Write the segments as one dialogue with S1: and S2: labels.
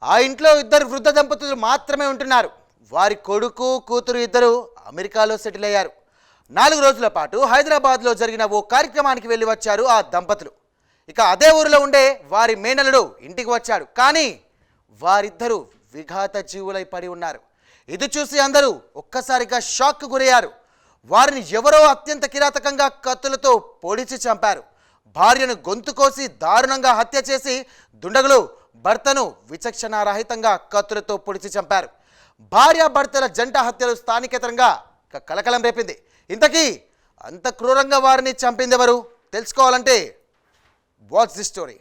S1: ఆ ఇంట్లో ఇద్దరు వృద్ధ దంపతులు మాత్రమే ఉంటున్నారు. వారి కొడుకు కూతురు ఇద్దరు అమెరికాలో సెటిల్ అయ్యారు. 4 రోజుల పాటు హైదరాబాద్లో జరిగిన ఓ కార్యక్రమానికి వెళ్ళి వచ్చారు ఆ దంపతులు. ఇక అదే ఊరిలో ఉండే వారి మేనల్లుడు ఇంటికి వచ్చాడు. కానీ వారిద్దరూ విఘాత జీవులై పడి ఉన్నారు. ఇది చూసి అందరూ ఒక్కసారిగా షాక్కు గురయ్యారు. వారిని ఎవరో అత్యంత కిరాతకంగా కత్తులతో పొడిచి చంపారు. భార్యను గొంతు కోసి దారుణంగా హత్య చేసి దుండగులు భర్తను విచక్షణారహితంగా కత్తులతో పొడిచి చంపారు. భార్యాభర్తల జంట హత్యలు స్థానికేతరంగా కలకలం రేపింది. ఇంతకీ అంత క్రూరంగా వారిని చంపిందెవరు? తెలుసుకోవాలంటే వాట్స్ ది స్టోరీ.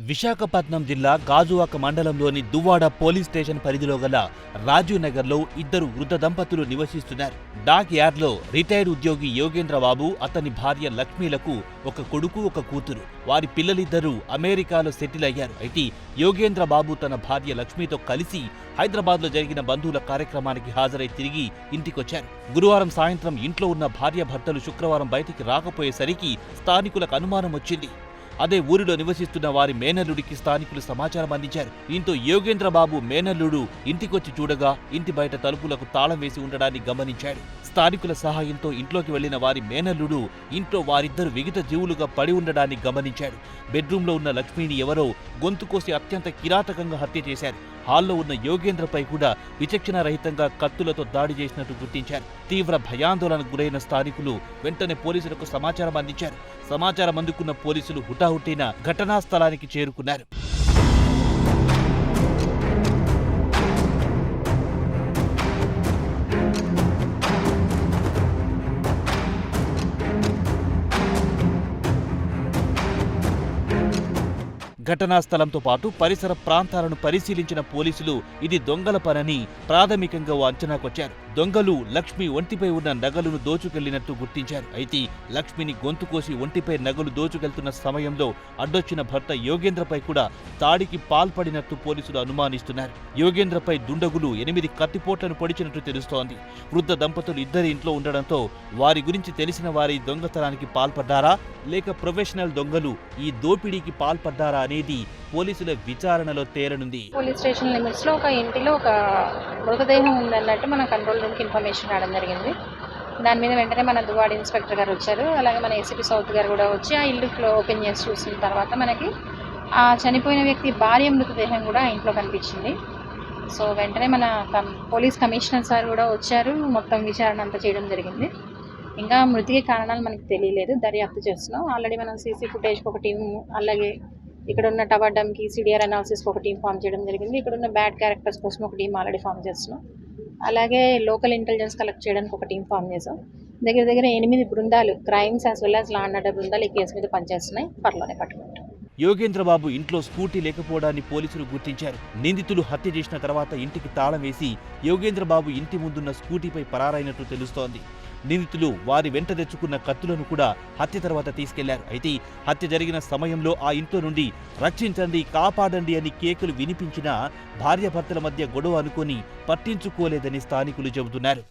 S2: విశాఖపట్నం జిల్లా గాజువాక మండలంలోని దువ్వాడ పోలీస్ స్టేషన్ పరిధిలో గల రాజీవ్ నగర్లో ఇద్దరు వృద్ధ దంపతులు నివసిస్తున్నారు. డాక్ యార్డ్లో రిటైర్డ్ ఉద్యోగి యోగేంద్రబాబు, అతని భార్య లక్ష్మీలకు ఒక కొడుకు, ఒక కూతురు. వారి పిల్లలిద్దరూ అమెరికాలో సెటిల్ అయ్యారు. అయితే యోగేంద్రబాబు తన భార్య లక్ష్మితో కలిసి హైదరాబాద్లో జరిగిన బంధువుల కార్యక్రమానికి హాజరై తిరిగి ఇంటికొచ్చారు. గురువారం సాయంత్రం ఇంట్లో ఉన్న భార్యాభర్తలు శుక్రవారం బయటికి రాకపోయేసరికి స్థానికులకు అనుమానం వచ్చింది. అదే ఊరిలో నివసిస్తున్న వారి మేనల్లుడికి స్థానికులు సమాచారం అందించారు. దీంతో యోగేంద్రబాబు మేనల్లుడు ఇంటికొచ్చి చూడగా ఇంటి బయట తలుపులకు తాళం వేసి ఉండడాన్ని గమనించాడు. స్థానికుల సహాయంతో ఇంట్లోకి వెళ్లిన వారి మేనల్లుడు ఇంట్లో వారిద్దరు విగత జీవులుగా పడి ఉండడాన్ని గమనించాడు. బెడ్రూమ్లో ఉన్న లక్ష్మిని ఎవరో గొంతు కోసి అత్యంత కిరాతకంగా హత్య చేశారు. హాల్లో ఉన్న యోగేంద్రపై కూడా విచక్షణారహితంగా కత్తులతో దాడి చేసినట్టు గుర్తించారు. తీవ్ర భయాందోళనకు గురైన స్థానికులు వెంటనే పోలీసులకు సమాచారం అందించారు. సమాచారం అందుకున్న పోలీసులు హుటాహుటిన ఘటనా స్థలానికి చేరుకున్నారు. ఘటనా స్థలంతో పాటు పరిసర ప్రాంతాలను పరిశీలించిన పోలీసులు ఇది దొంగల పనని ప్రాథమికంగా ఓ అంచనాకొచ్చారు. దొంగలు లక్ష్మి ఒంటిపై ఉన్న నగలును దోచుకెళ్లినట్టు గుర్తించారు. అయితే లక్ష్మిని గొంతు కోసి ఒంటిపై నగలు దోచుకెళ్తున్న సమయంలో అడ్డొచ్చిన భర్త యోగేంద్రపై కూడా దాడికి పాల్పడినట్టు పోలీసులు అనుమానిస్తున్నారు. యోగేంద్రపై దుండగులు 8 కత్తిపోట్లను పొడిచినట్టు తెలుస్తోంది. వృద్ధ దంపతులు ఇద్దరి ఇంట్లో ఉండడంతో వారి గురించి తెలిసిన వారి దొంగతనానికి పాల్పడ్డారా లేక ప్రొఫెషనల్ దొంగలు ఈ దోపిడీకి పాల్పడ్డారా అనేది పోలీసుల విచారణలో తేలనుంది.
S3: పోలీస్ స్టేషన్ లిమిట్స్ లో ఒక ఇంటిలో ఒక మృతదేహం ఉందన్నట్టు మన కంట్రోల్ రూమ్ కి ఇన్ఫర్మేషన్ రావడం జరిగింది. దాని మీద వెంటనే మన దువ్వాడ ఇన్స్పెక్టర్ గారు వచ్చారు. అలాగే మన ఏసీపీ సౌత్ గారు కూడా వచ్చి ఆ ఇల్లు ఓపెన్ చేసి చూసిన తర్వాత మనకి ఆ చనిపోయిన వ్యక్తి భార్య మృతదేహం కూడా ఆ ఇంట్లో కనిపించింది. సో వెంటనే మన పోలీస్ కమిషనర్ సార్ కూడా వచ్చారు. మొత్తం విచారణ అంతా చేయడం జరిగింది. ఇంకా మృతికి కారణాలు మనకి తెలియలేదు, దర్యాప్తు చేస్తున్నాం. ఆల్రెడీ మనం సీసీ ఫుటేజ్కి ఒక టీం, అలాగే ఇక్కడ ఉన్న టవర్ డమ్కి సిడిఆర్ అనాలిసిస్కి ఒక టీం ఫామ్ చేయడం జరిగింది. ఇక్కడ ఉన్న బ్యాడ్ క్యారెక్టర్స్ కోసం ఒక టీం ఆల్రెడీ ఫామ్ చేస్తున్నాం. అలాగే లోకల్ ఇంటెలిజెన్స్ కలెక్ట్ చేయడానికి ఒక టీం ఫామ్ చేసాం. దగ్గర 8 బృందాలు, crimes as well as law and order బృందాలు ఈ కేసు మీద పనిచేస్తున్నాయి. త్వరలోనే పట్టుకుంటాం.
S2: యోగేంద్రబాబు ఇంట్లో స్కూటీ లేకపోవడాన్ని పోలీసులు గుర్తించారు. నిందితులు హత్య చేసిన తర్వాత ఇంటికి తాళం వేసి యోగేంద్రబాబు ఇంటి ముందున్న స్కూటీపై పరారైనట్టు తెలుస్తోంది. నిందితులు వారి వెంట తెచ్చుకున్న కత్తులను కూడా హత్య తర్వాత తీసుకెళ్లారు. అయితే హత్య జరిగిన సమయంలో ఆ ఇంట్లో నుండి రక్షించండి, కాపాడండి అని కేకలు వినిపించినా భార్యాభర్తల మధ్య గొడవ అనుకొని పట్టించుకోలేదని స్థానికులు చెబుతున్నారు.